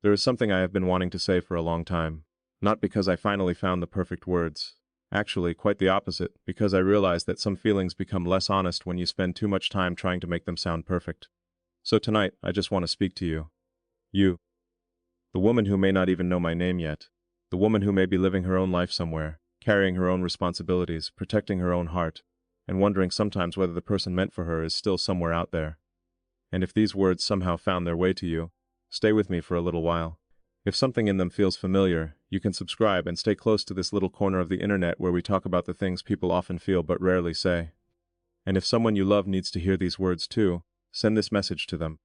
There is something I have been wanting to say for a long time. Not because I finally found the perfect words. Actually, quite the opposite, because I realize that some feelings become less honest when you spend too much time trying to make them sound perfect. So tonight, I just want to speak to you. You. The woman who may not even know my name yet. The woman who may be living her own life somewhere, carrying her own responsibilities, protecting her own heart, and wondering sometimes whether the person meant for her is still somewhere out there. And if these words somehow found their way to you, stay with me for a little while. If something in them feels familiar, you can subscribe and stay close to this little corner of the internet where we talk about the things people often feel but rarely say. And if someone you love needs to hear these words too, send this message to them.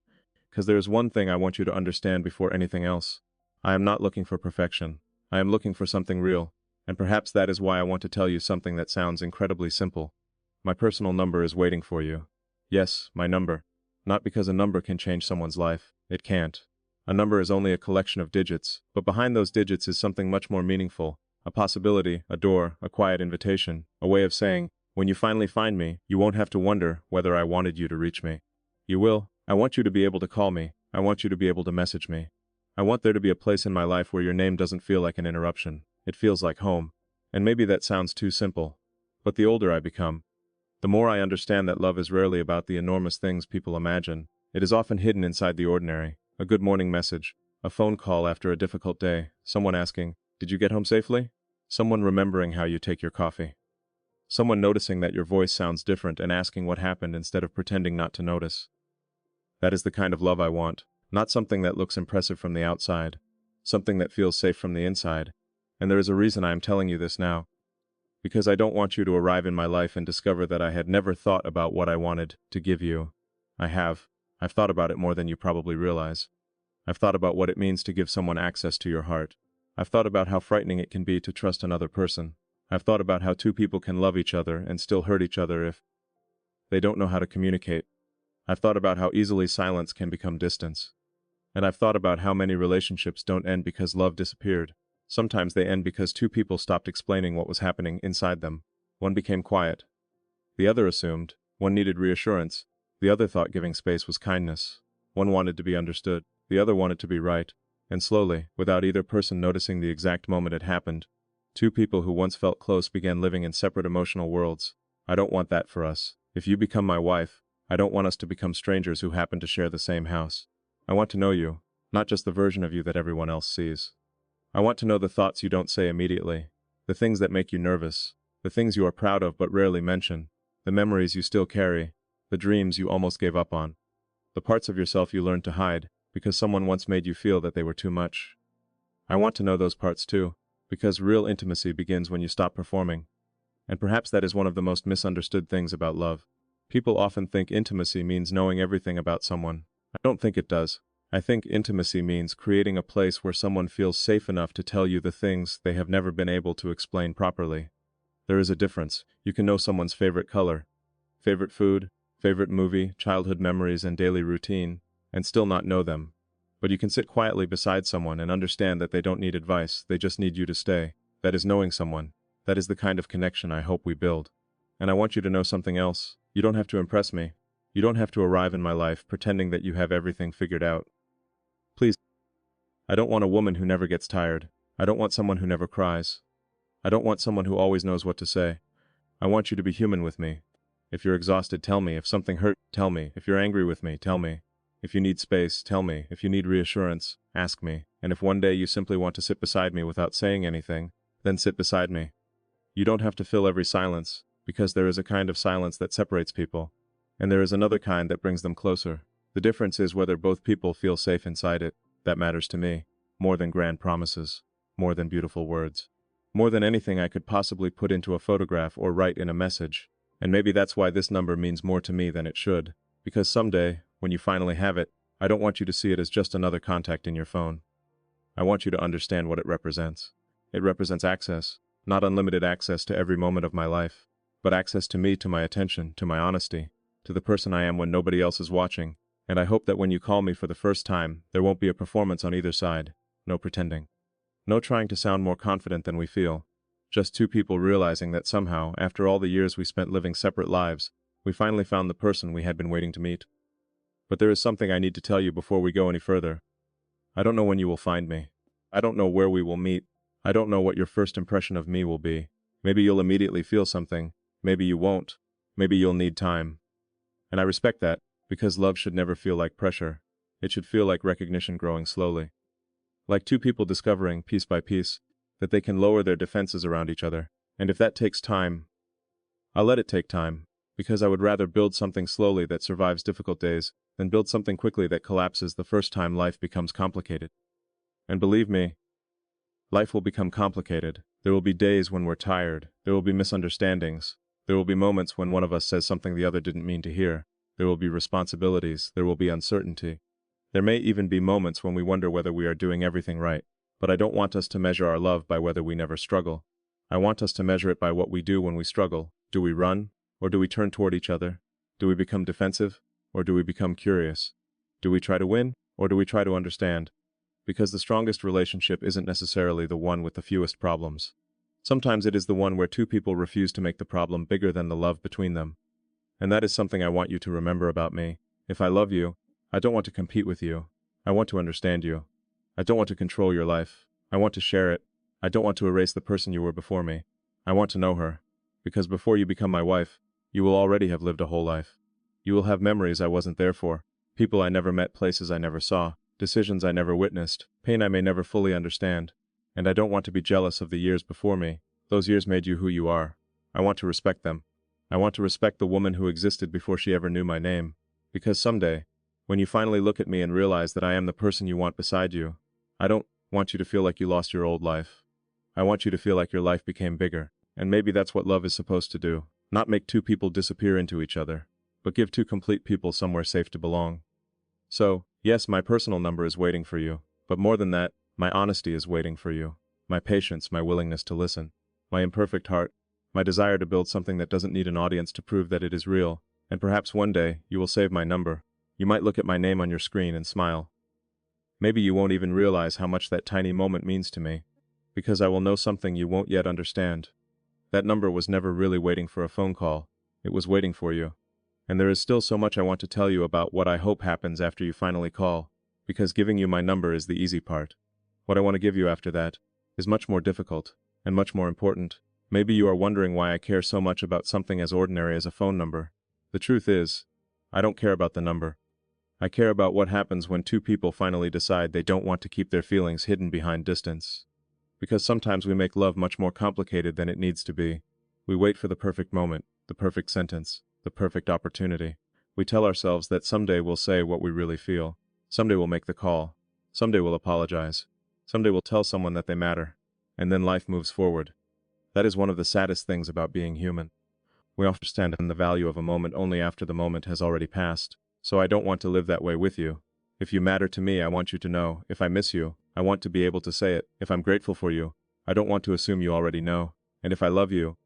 Because there is one thing I want you to understand before anything else. I am not looking for perfection. I am looking for something real, and perhaps that is why I want to tell you something that sounds incredibly simple. My personal number is waiting for you. Yes, my number. Not because a number can change someone's life. It can't. A number is only a collection of digits, but behind those digits is something much more meaningful. A possibility, a door, a quiet invitation, a way of saying, when you finally find me, you won't have to wonder whether I wanted you to reach me. You will. I want you to be able to call me. I want you to be able to message me. I want there to be a place in my life where your name doesn't feel like an interruption. It feels like home. And maybe that sounds too simple. But the older I become, the more I understand that love is rarely about the enormous things people imagine. It is often hidden inside the ordinary. A good morning message, a phone call after a difficult day, someone asking, "Did you get home safely?" Someone remembering how you take your coffee. Someone noticing that your voice sounds different and asking what happened instead of pretending not to notice. That is the kind of love I want, not something that looks impressive from the outside, something that feels safe from the inside. And there is a reason I am telling you this now. Because I don't want you to arrive in my life and discover that I had never thought about what I wanted to give you. I have. I've thought about it more than you probably realize. I've thought about what it means to give someone access to your heart. I've thought about how frightening it can be to trust another person. I've thought about how two people can love each other and still hurt each other if they don't know how to communicate. I've thought about how easily silence can become distance. And I've thought about how many relationships don't end because love disappeared. Sometimes they end because two people stopped explaining what was happening inside them. One became quiet. The other assumed. One needed reassurance. The other thought giving space was kindness. One wanted to be understood. The other wanted to be right. And slowly, without either person noticing the exact moment it happened, two people who once felt close began living in separate emotional worlds. I don't want that for us. If you become my wife, I don't want us to become strangers who happen to share the same house. I want to know you, not just the version of you that everyone else sees. I want to know the thoughts you don't say immediately, the things that make you nervous, the things you are proud of but rarely mention, the memories you still carry, the dreams you almost gave up on, the parts of yourself you learned to hide because someone once made you feel that they were too much. I want to know those parts too, because real intimacy begins when you stop performing. And perhaps that is one of the most misunderstood things about love. People often think intimacy means knowing everything about someone. I don't think it does. I think intimacy means creating a place where someone feels safe enough to tell you the things they have never been able to explain properly. There is a difference. You can know someone's favorite color, favorite food, favorite movie, childhood memories, and daily routine, and still not know them. But you can sit quietly beside someone and understand that they don't need advice, they just need you to stay. That is knowing someone. That is the kind of connection I hope we build. And I want you to know something else. You don't have to impress me. You don't have to arrive in my life pretending that you have everything figured out. Please. I don't want a woman who never gets tired. I don't want someone who never cries. I don't want someone who always knows what to say. I want you to be human with me. If you're exhausted, tell me. If something hurt, tell me. If you're angry with me, tell me. If you need space, tell me. If you need reassurance, ask me. And if one day you simply want to sit beside me without saying anything, then sit beside me. You don't have to fill every silence, because there is a kind of silence that separates people, and there is another kind that brings them closer. The difference is whether both people feel safe inside it. That matters to me, more than grand promises, more than beautiful words, more than anything I could possibly put into a photograph or write in a message. And maybe that's why this number means more to me than it should, because someday, when you finally have it, I don't want you to see it as just another contact in your phone. I want you to understand what it represents. It represents access, not unlimited access to every moment of my life, but access to me, to my attention, to my honesty, to the person I am when nobody else is watching. And I hope that when you call me for the first time, there won't be a performance on either side. No pretending. No trying to sound more confident than we feel. Just two people realizing that somehow, after all the years we spent living separate lives, we finally found the person we had been waiting to meet. But there is something I need to tell you before we go any further. I don't know when you will find me. I don't know where we will meet. I don't know what your first impression of me will be. Maybe you'll immediately feel something. Maybe you won't. Maybe you'll need time. And I respect that, because love should never feel like pressure. It should feel like recognition growing slowly. Like two people discovering, piece by piece, that they can lower their defenses around each other. And if that takes time, I'll let it take time, because I would rather build something slowly that survives difficult days than build something quickly that collapses the first time life becomes complicated. And believe me, life will become complicated. There will be days when we're tired. There will be misunderstandings. There will be moments when one of us says something the other didn't mean to hear. There will be responsibilities. There will be uncertainty. There may even be moments when we wonder whether we are doing everything right. But I don't want us to measure our love by whether we never struggle. I want us to measure it by what we do when we struggle. Do we run? Or do we turn toward each other? Do we become defensive? Or do we become curious? Do we try to win? Or do we try to understand? Because the strongest relationship isn't necessarily the one with the fewest problems. Sometimes it is the one where two people refuse to make the problem bigger than the love between them. And that is something I want you to remember about me. If I love you, I don't want to compete with you. I want to understand you. I don't want to control your life. I want to share it. I don't want to erase the person you were before me. I want to know her. Because before you become my wife, you will already have lived a whole life. You will have memories I wasn't there for, people I never met, places I never saw, decisions I never witnessed, pain I may never fully understand. And I don't want to be jealous of the years before me. Those years made you who you are. I want to respect them. I want to respect the woman who existed before she ever knew my name. Because someday, when you finally look at me and realize that I am the person you want beside you, I don't want you to feel like you lost your old life. I want you to feel like your life became bigger. And maybe that's what love is supposed to do. Not make two people disappear into each other, but give two complete people somewhere safe to belong. So, yes, my personal number is waiting for you. But more than that, my honesty is waiting for you. My patience, my willingness to listen. My imperfect heart. My desire to build something that doesn't need an audience to prove that it is real. And perhaps one day, you will save my number. You might look at my name on your screen and smile. Maybe you won't even realize how much that tiny moment means to me. Because I will know something you won't yet understand. That number was never really waiting for a phone call. It was waiting for you. And there is still so much I want to tell you about what I hope happens after you finally call. Because giving you my number is the easy part. What I want to give you after that is much more difficult and much more important. Maybe you are wondering why I care so much about something as ordinary as a phone number. The truth is, I don't care about the number. I care about what happens when two people finally decide they don't want to keep their feelings hidden behind distance. Because sometimes we make love much more complicated than it needs to be. We wait for the perfect moment, the perfect sentence, the perfect opportunity. We tell ourselves that someday we'll say what we really feel. Someday we'll make the call. Someday we'll apologize. Someday we'll tell someone that they matter. And then life moves forward. That is one of the saddest things about being human. We understand the value of a moment only after the moment has already passed. So I don't want to live that way with you. If you matter to me, I want you to know. If I miss you, I want to be able to say it. If I'm grateful for you, I don't want to assume you already know. And if I love you,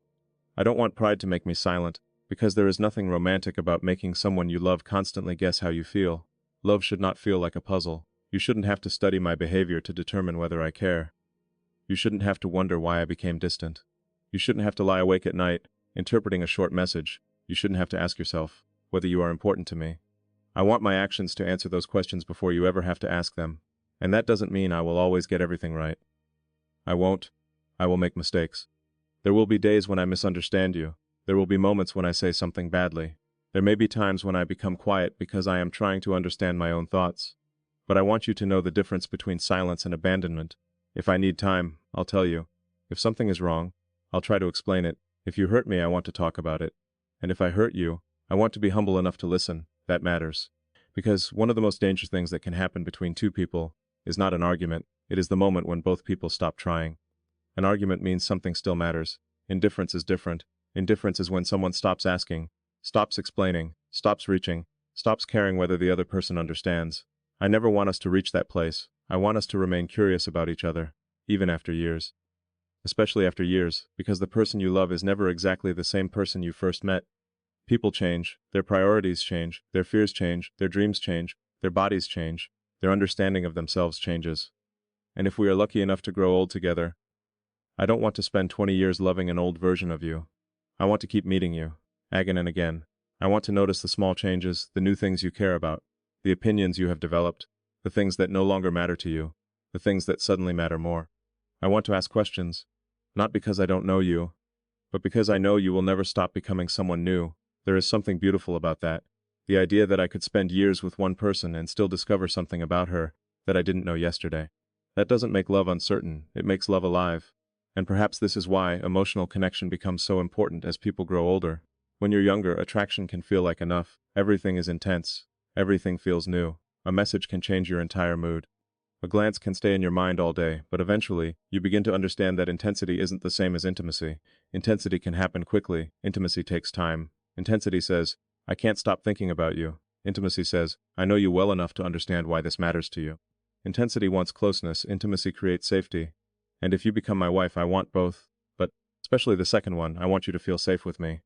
I don't want pride to make me silent, because there is nothing romantic about making someone you love constantly guess how you feel. Love should not feel like a puzzle. You shouldn't have to study my behavior to determine whether I care. You shouldn't have to wonder why I became distant. You shouldn't have to lie awake at night, interpreting a short message. You shouldn't have to ask yourself whether you are important to me. I want my actions to answer those questions before you ever have to ask them. And that doesn't mean I will always get everything right. I won't. I will make mistakes. There will be days when I misunderstand you. There will be moments when I say something badly. There may be times when I become quiet because I am trying to understand my own thoughts. But I want you to know the difference between silence and abandonment. If I need time, I'll tell you. If something is wrong, I'll try to explain it. If you hurt me, I want to talk about it. And if I hurt you, I want to be humble enough to listen. That matters. Because one of the most dangerous things that can happen between two people is not an argument. It is the moment when both people stop trying. An argument means something still matters. Indifference is different. Indifference is when someone stops asking, stops explaining, stops reaching, stops caring whether the other person understands. I never want us to reach that place. I want us to remain curious about each other, even after years. Especially after years, because the person you love is never exactly the same person you first met. People change, their priorities change, their fears change, their dreams change, their bodies change, their understanding of themselves changes. And if we are lucky enough to grow old together, I don't want to spend 20 years loving an old version of you. I want to keep meeting you, again and again. I want to notice the small changes, the new things you care about, the opinions you have developed, the things that no longer matter to you, the things that suddenly matter more. I want to ask questions, not because I don't know you, but because I know you will never stop becoming someone new. There is something beautiful about that. The idea that I could spend years with one person and still discover something about her that I didn't know yesterday. That doesn't make love uncertain, it makes love alive. And perhaps this is why emotional connection becomes so important as people grow older. When you're younger, attraction can feel like enough. Everything is intense. Everything feels new. A message can change your entire mood. A glance can stay in your mind all day, but eventually, you begin to understand that intensity isn't the same as intimacy. Intensity can happen quickly. Intimacy takes time. Intensity says, I can't stop thinking about you. Intimacy says, I know you well enough to understand why this matters to you. Intensity wants closeness. Intimacy creates safety. And if you become my wife, I want both. But, especially the second one, I want you to feel safe with me.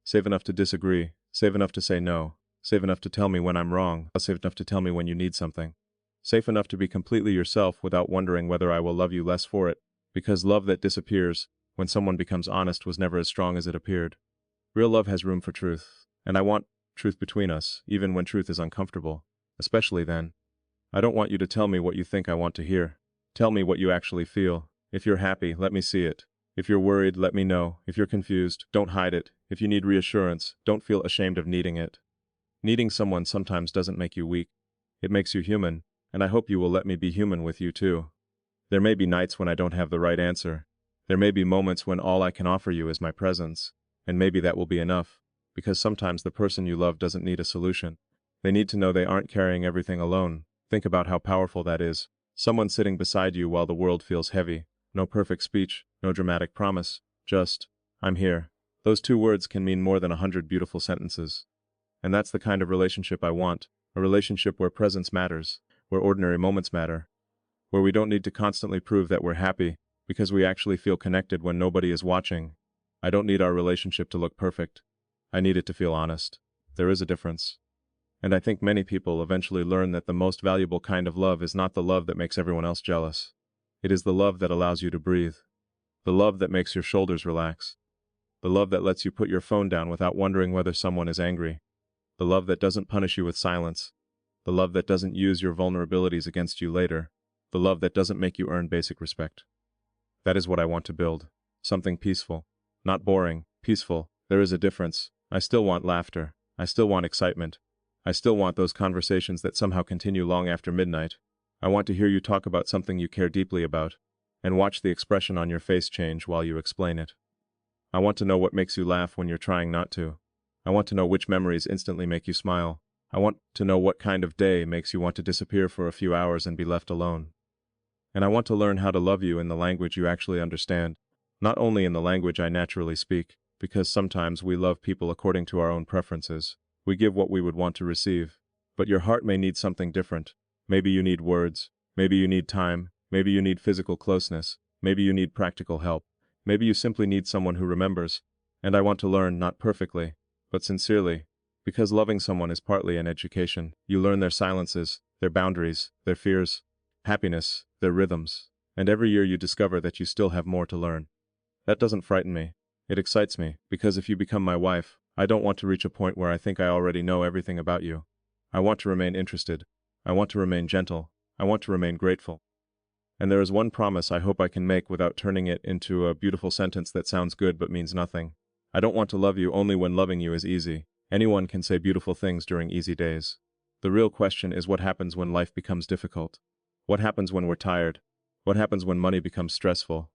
Safe enough to disagree. Safe enough to say no. Safe enough to tell me when I'm wrong. Safe enough to tell me when you need something. Safe enough to be completely yourself without wondering whether I will love you less for it. Because love that disappears when someone becomes honest was never as strong as it appeared. Real love has room for truth. And I want truth between us, even when truth is uncomfortable. Especially then. I don't want you to tell me what you think I want to hear. Tell me what you actually feel. If you're happy, let me see it. If you're worried, let me know. If you're confused, don't hide it. If you need reassurance, don't feel ashamed of needing it. Needing someone sometimes doesn't make you weak. It makes you human, and I hope you will let me be human with you too. There may be nights when I don't have the right answer. There may be moments when all I can offer you is my presence, and maybe that will be enough, because sometimes the person you love doesn't need a solution. They need to know they aren't carrying everything alone. Think about how powerful that is. Someone sitting beside you while the world feels heavy. No perfect speech, no dramatic promise, just, I'm here. Those 2 words can mean more than 100 beautiful sentences. And that's the kind of relationship I want, a relationship where presence matters, where ordinary moments matter, where we don't need to constantly prove that we're happy, because we actually feel connected when nobody is watching. I don't need our relationship to look perfect. I need it to feel honest. There is a difference. And I think many people eventually learn that the most valuable kind of love is not the love that makes everyone else jealous. It is the love that allows you to breathe. The love that makes your shoulders relax. The love that lets you put your phone down without wondering whether someone is angry. The love that doesn't punish you with silence. The love that doesn't use your vulnerabilities against you later. The love that doesn't make you earn basic respect. That is what I want to build. Something peaceful. Not boring, peaceful. There is a difference. I still want laughter. I still want excitement. I still want those conversations that somehow continue long after midnight. I want to hear you talk about something you care deeply about, and watch the expression on your face change while you explain it. I want to know what makes you laugh when you're trying not to. I want to know which memories instantly make you smile. I want to know what kind of day makes you want to disappear for a few hours and be left alone. And I want to learn how to love you in the language you actually understand, not only in the language I naturally speak, because sometimes we love people according to our own preferences. We give what we would want to receive. But your heart may need something different. Maybe you need words. Maybe you need time. Maybe you need physical closeness. Maybe you need practical help. Maybe you simply need someone who remembers. And I want to learn, not perfectly, but sincerely. Because loving someone is partly an education. You learn their silences, their boundaries, their fears, happiness, their rhythms. And every year you discover that you still have more to learn. That doesn't frighten me. It excites me, because if you become my wife, I don't want to reach a point where I think I already know everything about you. I want to remain interested. I want to remain gentle. I want to remain grateful. And there is one promise I hope I can make without turning it into a beautiful sentence that sounds good but means nothing. I don't want to love you only when loving you is easy. Anyone can say beautiful things during easy days. The real question is what happens when life becomes difficult? What happens when we're tired? What happens when money becomes stressful?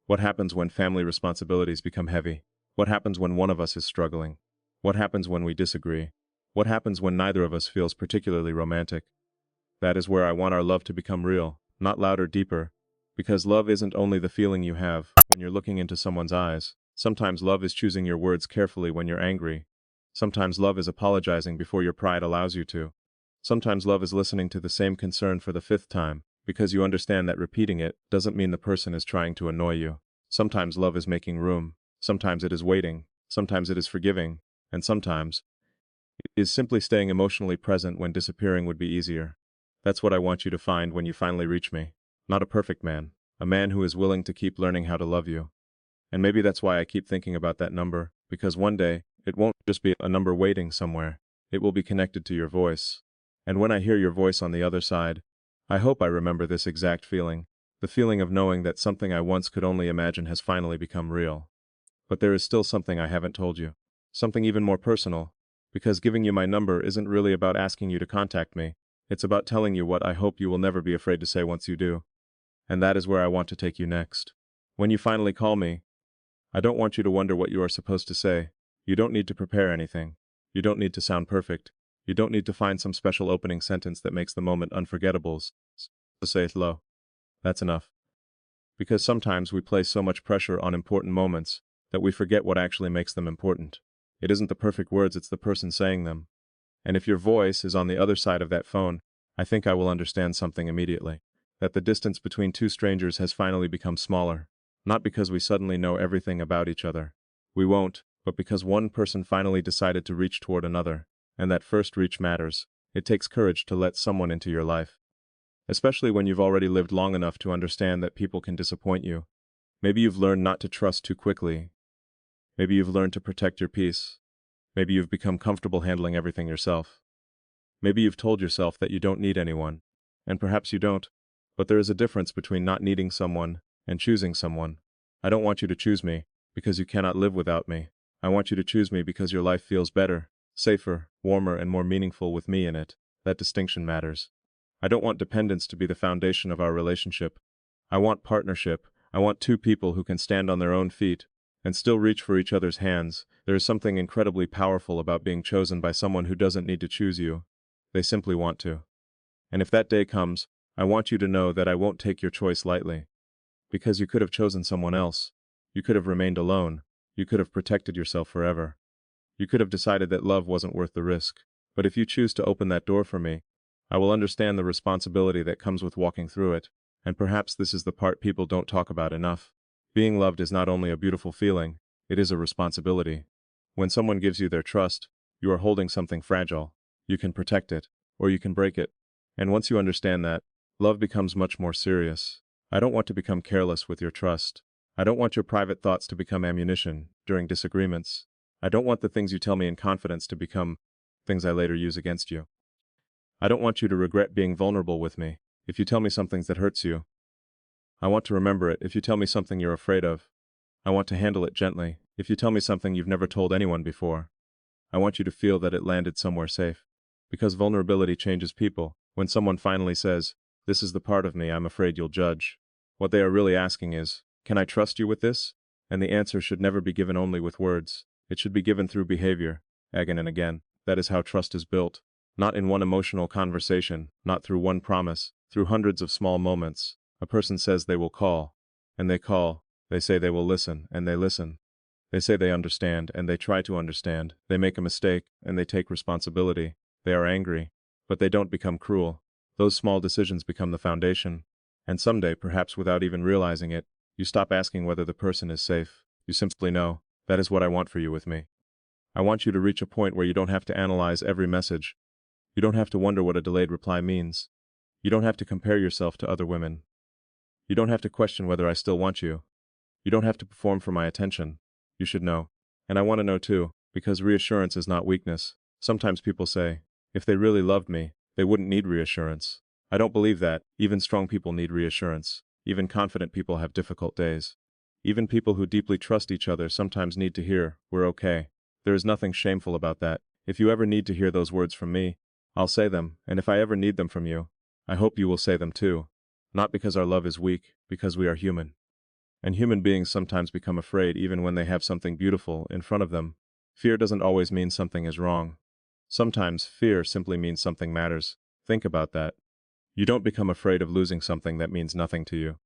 What happens when family responsibilities become heavy? What happens when one of us is struggling? What happens when we disagree? What happens when neither of us feels particularly romantic? That is where I want our love to become real, not louder, deeper. Because love isn't only the feeling you have when you're looking into someone's eyes. Sometimes love is choosing your words carefully when you're angry. Sometimes love is apologizing before your pride allows you to. Sometimes love is listening to the same concern for the 5th time, because you understand that repeating it doesn't mean the person is trying to annoy you. Sometimes love is making room. Sometimes it is waiting. Sometimes it is forgiving. And sometimes it is simply staying emotionally present when disappearing would be easier. That's what I want you to find when you finally reach me. Not a perfect man. A man who is willing to keep learning how to love you. And maybe that's why I keep thinking about that number, because one day, it won't just be a number waiting somewhere. It will be connected to your voice. And when I hear your voice on the other side, I hope I remember this exact feeling. The feeling of knowing that something I once could only imagine has finally become real. But there is still something I haven't told you. Something even more personal. Because giving you my number isn't really about asking you to contact me. It's about telling you what I hope you will never be afraid to say once you do. And that is where I want to take you next. When you finally call me, I don't want you to wonder what you are supposed to say. You don't need to prepare anything. You don't need to sound perfect. You don't need to find some special opening sentence that makes the moment unforgettable. Just say hello. That's enough. Because sometimes we place so much pressure on important moments that we forget what actually makes them important. It isn't the perfect words, it's the person saying them. And if your voice is on the other side of that phone, I think I will understand something immediately. That the distance between two strangers has finally become smaller. Not because we suddenly know everything about each other. We won't, but because one person finally decided to reach toward another. And that first reach matters. It takes courage to let someone into your life. Especially when you've already lived long enough to understand that people can disappoint you. Maybe you've learned not to trust too quickly. Maybe you've learned to protect your peace. Maybe you've become comfortable handling everything yourself. Maybe you've told yourself that you don't need anyone. And perhaps you don't. But there is a difference between not needing someone and choosing someone. I don't want you to choose me because you cannot live without me. I want you to choose me because your life feels better, safer, warmer, and more meaningful with me in it. That distinction matters. I don't want dependence to be the foundation of our relationship. I want partnership. I want two people who can stand on their own feet and still reach for each other's hands. There is something incredibly powerful about being chosen by someone who doesn't need to choose you. They simply want to. And if that day comes, I want you to know that I won't take your choice lightly. Because you could have chosen someone else. You could have remained alone. You could have protected yourself forever. You could have decided that love wasn't worth the risk. But if you choose to open that door for me, I will understand the responsibility that comes with walking through it. And perhaps this is the part people don't talk about enough. Being loved is not only a beautiful feeling, it is a responsibility. When someone gives you their trust, you are holding something fragile. You can protect it, or you can break it. And once you understand that, love becomes much more serious. I don't want to become careless with your trust. I don't want your private thoughts to become ammunition during disagreements. I don't want the things you tell me in confidence to become things I later use against you. I don't want you to regret being vulnerable with me. If you tell me something that hurts you, I want to remember it. If you tell me something you're afraid of, I want to handle it gently. If you tell me something you've never told anyone before, I want you to feel that it landed somewhere safe. Because vulnerability changes people. When someone finally says, "This is the part of me I'm afraid you'll judge," what they are really asking is, "Can I trust you with this?" And the answer should never be given only with words. It should be given through behavior, again and again. That is how trust is built. Not in one emotional conversation, not through one promise, through hundreds of small moments. A person says they will call, and they call. They say they will listen, and they listen. They say they understand, and they try to understand. They make a mistake, and they take responsibility. They are angry, but they don't become cruel. Those small decisions become the foundation. And someday, perhaps without even realizing it, you stop asking whether the person is safe. You simply know, that is what I want for you with me. I want you to reach a point where you don't have to analyze every message. You don't have to wonder what a delayed reply means. You don't have to compare yourself to other women. You don't have to question whether I still want you. You don't have to perform for my attention. You should know. And I want to know too, because reassurance is not weakness. Sometimes people say, if they really loved me, they wouldn't need reassurance. I don't believe that. Even strong people need reassurance. Even confident people have difficult days. Even people who deeply trust each other sometimes need to hear, "We're okay." There is nothing shameful about that. If you ever need to hear those words from me, I'll say them, and if I ever need them from you, I hope you will say them too. Not because our love is weak, because we are human. And human beings sometimes become afraid even when they have something beautiful in front of them. Fear doesn't always mean something is wrong. Sometimes fear simply means something matters. Think about that. You don't become afraid of losing something that means nothing to you.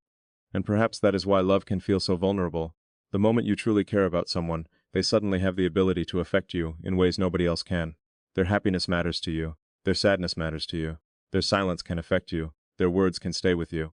And perhaps that is why love can feel so vulnerable. The moment you truly care about someone, they suddenly have the ability to affect you in ways nobody else can. Their happiness matters to you. Their sadness matters to you. Their silence can affect you. Their words can stay with you.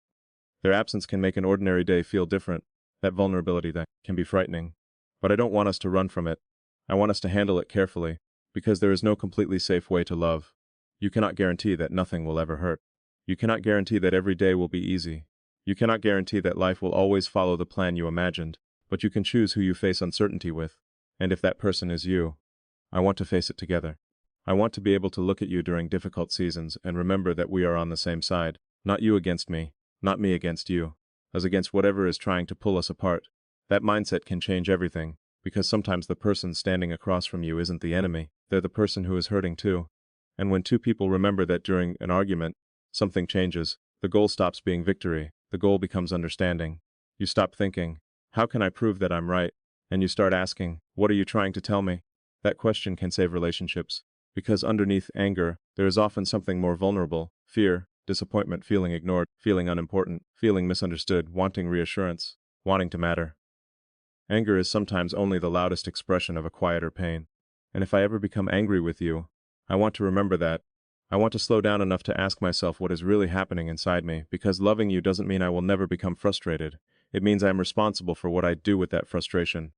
Their absence can make an ordinary day feel different. That vulnerability that can be frightening. But I don't want us to run from it. I want us to handle it carefully, because there is no completely safe way to love. You cannot guarantee that nothing will ever hurt. You cannot guarantee that every day will be easy. You cannot guarantee that life will always follow the plan you imagined, but you can choose who you face uncertainty with. And if that person is you, I want to face it together. I want to be able to look at you during difficult seasons and remember that we are on the same side. Not you against me, not me against you, as against whatever is trying to pull us apart. That mindset can change everything, because sometimes the person standing across from you isn't the enemy, they're the person who is hurting too. And when two people remember that during an argument, something changes, the goal stops being victory, the goal becomes understanding. You stop thinking, how can I prove that I'm right? And you start asking, what are you trying to tell me? That question can save relationships, because underneath anger, there is often something more vulnerable: fear, disappointment, feeling ignored, feeling unimportant, feeling misunderstood, wanting reassurance, wanting to matter. Anger is sometimes only the loudest expression of a quieter pain. And if I ever become angry with you, I want to remember that. I want to slow down enough to ask myself what is really happening inside me, because loving you doesn't mean I will never become frustrated. It means I am responsible for what I do with that frustration.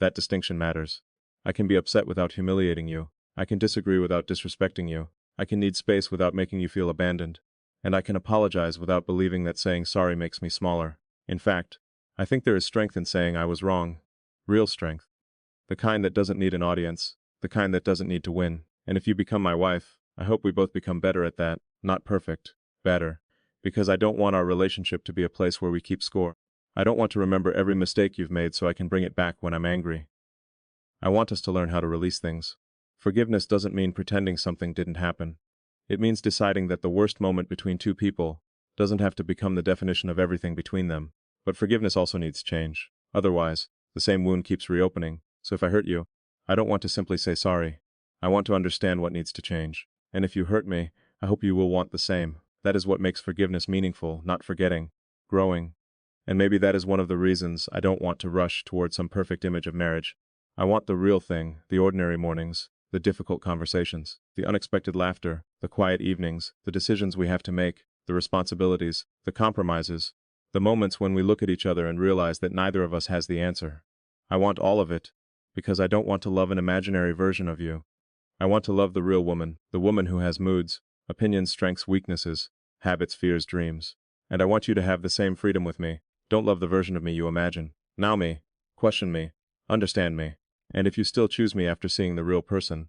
That distinction matters. I can be upset without humiliating you. I can disagree without disrespecting you. I can need space without making you feel abandoned. And I can apologize without believing that saying sorry makes me smaller. In fact, I think there is strength in saying I was wrong. Real strength. The kind that doesn't need an audience. The kind that doesn't need to win. And if you become my wife, I hope we both become better at that. Not perfect. Better. Because I don't want our relationship to be a place where we keep score. I don't want to remember every mistake you've made so I can bring it back when I'm angry. I want us to learn how to release things. Forgiveness doesn't mean pretending something didn't happen. It means deciding that the worst moment between two people doesn't have to become the definition of everything between them. But forgiveness also needs change. Otherwise, the same wound keeps reopening. So if I hurt you, I don't want to simply say sorry. I want to understand what needs to change. And if you hurt me, I hope you will want the same. That is what makes forgiveness meaningful, not forgetting, growing. And maybe that is one of the reasons I don't want to rush toward some perfect image of marriage. I want the real thing, the ordinary mornings, the difficult conversations, the unexpected laughter, the quiet evenings, the decisions we have to make, the responsibilities, the compromises, the moments when we look at each other and realize that neither of us has the answer. I want all of it, because I don't want to love an imaginary version of you. I want to love the real woman, the woman who has moods, opinions, strengths, weaknesses, habits, fears, dreams. And I want you to have the same freedom with me. Don't love the version of me you imagine. Now me. Question me. Understand me. And if you still choose me after seeing the real person,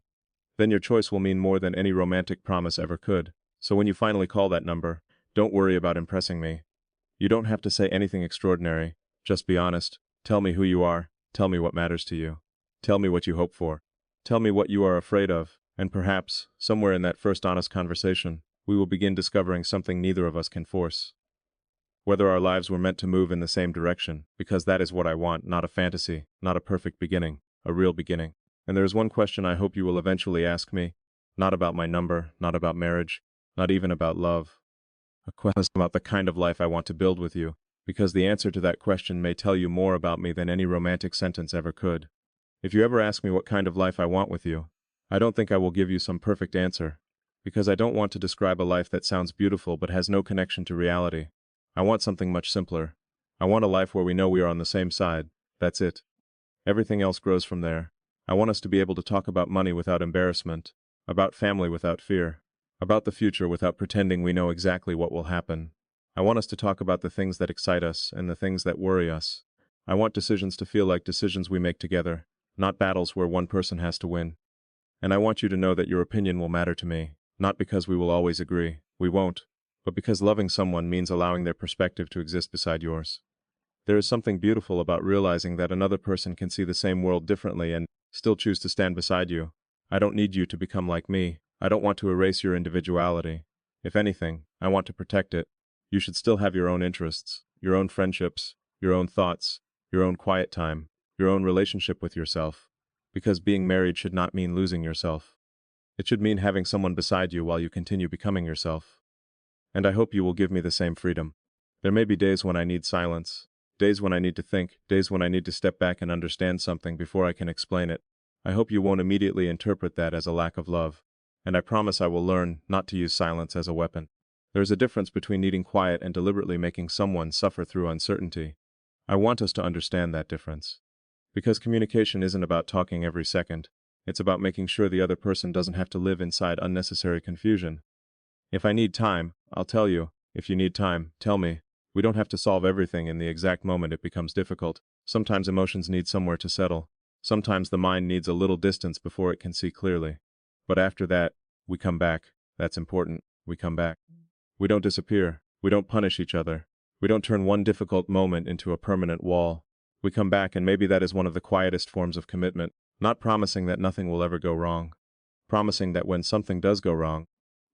then your choice will mean more than any romantic promise ever could. So when you finally call that number, don't worry about impressing me. You don't have to say anything extraordinary. Just be honest. Tell me who you are. Tell me what matters to you. Tell me what you hope for. Tell me what you are afraid of. And perhaps, somewhere in that first honest conversation, we will begin discovering something neither of us can force. Whether our lives were meant to move in the same direction, because that is what I want, not a fantasy, not a perfect beginning, a real beginning. And there is one question I hope you will eventually ask me, not about my number, not about marriage, not even about love. A question about the kind of life I want to build with you, because the answer to that question may tell you more about me than any romantic sentence ever could. If you ever ask me what kind of life I want with you, I don't think I will give you some perfect answer, because I don't want to describe a life that sounds beautiful but has no connection to reality. I want something much simpler. I want a life where we know we are on the same side. That's it. Everything else grows from there. I want us to be able to talk about money without embarrassment, about family without fear, about the future without pretending we know exactly what will happen. I want us to talk about the things that excite us and the things that worry us. I want decisions to feel like decisions we make together, not battles where one person has to win. And I want you to know that your opinion will matter to me, not because we will always agree. We won't. But because loving someone means allowing their perspective to exist beside yours. There is something beautiful about realizing that another person can see the same world differently and still choose to stand beside you. I don't need you to become like me. I don't want to erase your individuality. If anything, I want to protect it. You should still have your own interests, your own friendships, your own thoughts, your own quiet time, your own relationship with yourself. Because being married should not mean losing yourself. It should mean having someone beside you while you continue becoming yourself. And I hope you will give me the same freedom. There may be days when I need silence, days when I need to think, days when I need to step back and understand something before I can explain it. I hope you won't immediately interpret that as a lack of love. And I promise I will learn not to use silence as a weapon. There is a difference between needing quiet and deliberately making someone suffer through uncertainty. I want us to understand that difference. Because communication isn't about talking every second. It's about making sure the other person doesn't have to live inside unnecessary confusion. If I need time, I'll tell you. If you need time, tell me. We don't have to solve everything in the exact moment it becomes difficult. Sometimes emotions need somewhere to settle. Sometimes the mind needs a little distance before it can see clearly. But after that, we come back. That's important. We come back. We don't disappear. We don't punish each other. We don't turn one difficult moment into a permanent wall. We come back, and maybe that is one of the quietest forms of commitment, not promising that nothing will ever go wrong. Promising that when something does go wrong,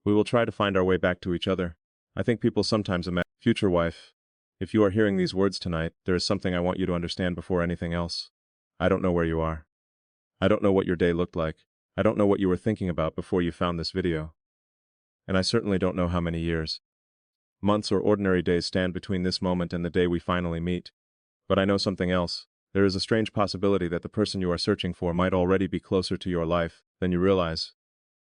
we will try to find our way back to each other. I think people sometimes imagine, future wife, if you are hearing these words tonight, there is something I want you to understand before anything else. I don't know where you are. I don't know what your day looked like. I don't know what you were thinking about before you found this video. And I certainly don't know how many years, months, or ordinary days stand between this moment and the day we finally meet. But I know something else. There is a strange possibility that the person you are searching for might already be closer to your life than you realize.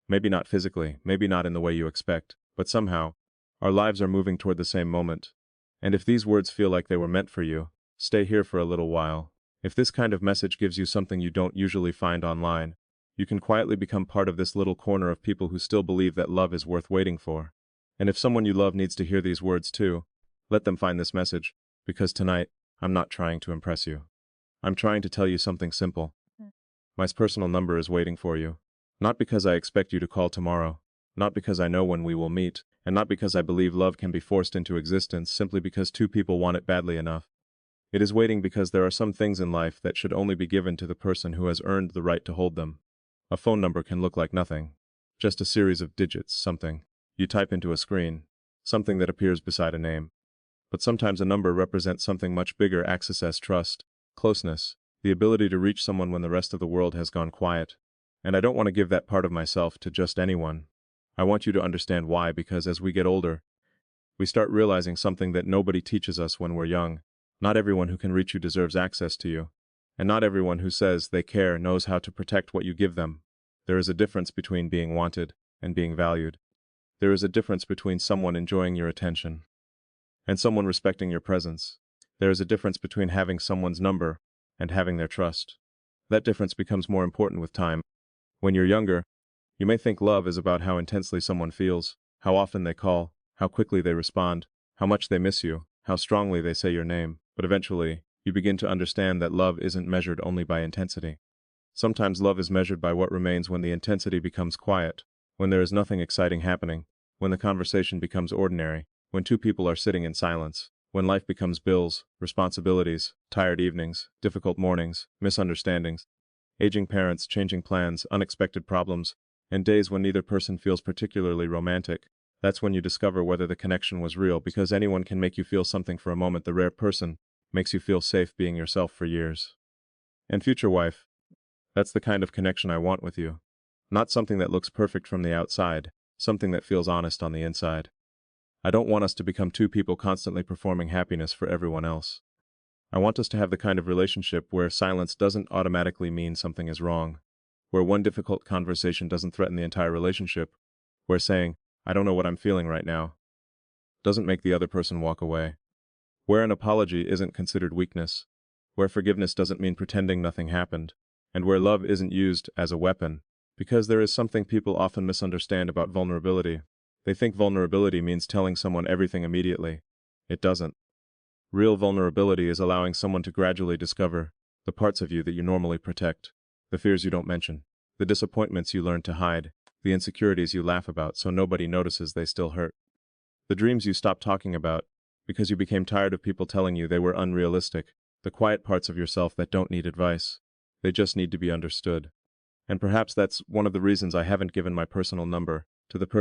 Maybe not physically, maybe not in the way you expect, but somehow, our lives are moving toward the same moment. And if these words feel like they were meant for you, stay here for a little while. If this kind of message gives you something you don't usually find online, you can quietly become part of this little corner of people who still believe that love is worth waiting for. And if someone you love needs to hear these words too, let them find this message, because tonight, I'm not trying to impress you. I'm trying to tell you something simple. My personal number is waiting for you. Not because I expect you to call tomorrow, not because I know when we will meet, and not because I believe love can be forced into existence simply because two people want it badly enough. It is waiting because there are some things in life that should only be given to the person who has earned the right to hold them. A phone number can look like nothing. Just a series of digits, something you type into a screen, something that appears beside a name. But sometimes a number represents something much bigger: access, trust, closeness, the ability to reach someone when the rest of the world has gone quiet. And I don't want to give that part of myself to just anyone. I want you to understand why, because as we get older, we start realizing something that nobody teaches us when we're young. Not everyone who can reach you deserves access to you. And not everyone who says they care knows how to protect what you give them. There is a difference between being wanted and being valued. There is a difference between someone enjoying your attention and someone respecting your presence. There is a difference between having someone's number and having their trust. That difference becomes more important with time. When you're younger, you may think love is about how intensely someone feels, how often they call, how quickly they respond, how much they miss you, how strongly they say your name. But eventually, you begin to understand that love isn't measured only by intensity. Sometimes love is measured by what remains when the intensity becomes quiet, when there is nothing exciting happening, when the conversation becomes ordinary, when two people are sitting in silence, when life becomes bills, responsibilities, tired evenings, difficult mornings, misunderstandings, aging parents, changing plans, unexpected problems, and days when neither person feels particularly romantic. That's when you discover whether the connection was real, because anyone can make you feel something for a moment. The rare person makes you feel safe being yourself for years. And future wife, that's the kind of connection I want with you. Not something that looks perfect from the outside, something that feels honest on the inside. I don't want us to become two people constantly performing happiness for everyone else. I want us to have the kind of relationship where silence doesn't automatically mean something is wrong, where one difficult conversation doesn't threaten the entire relationship, where saying, "I don't know what I'm feeling right now," doesn't make the other person walk away, where an apology isn't considered weakness, where forgiveness doesn't mean pretending nothing happened, and where love isn't used as a weapon. Because there is something people often misunderstand about vulnerability. They think vulnerability means telling someone everything immediately. It doesn't. Real vulnerability is allowing someone to gradually discover the parts of you that you normally protect, the fears you don't mention, the disappointments you learn to hide, the insecurities you laugh about so nobody notices they still hurt, the dreams you stopped talking about because you became tired of people telling you they were unrealistic, the quiet parts of yourself that don't need advice. They just need to be understood. And perhaps that's one of the reasons I haven't given my personal number to the person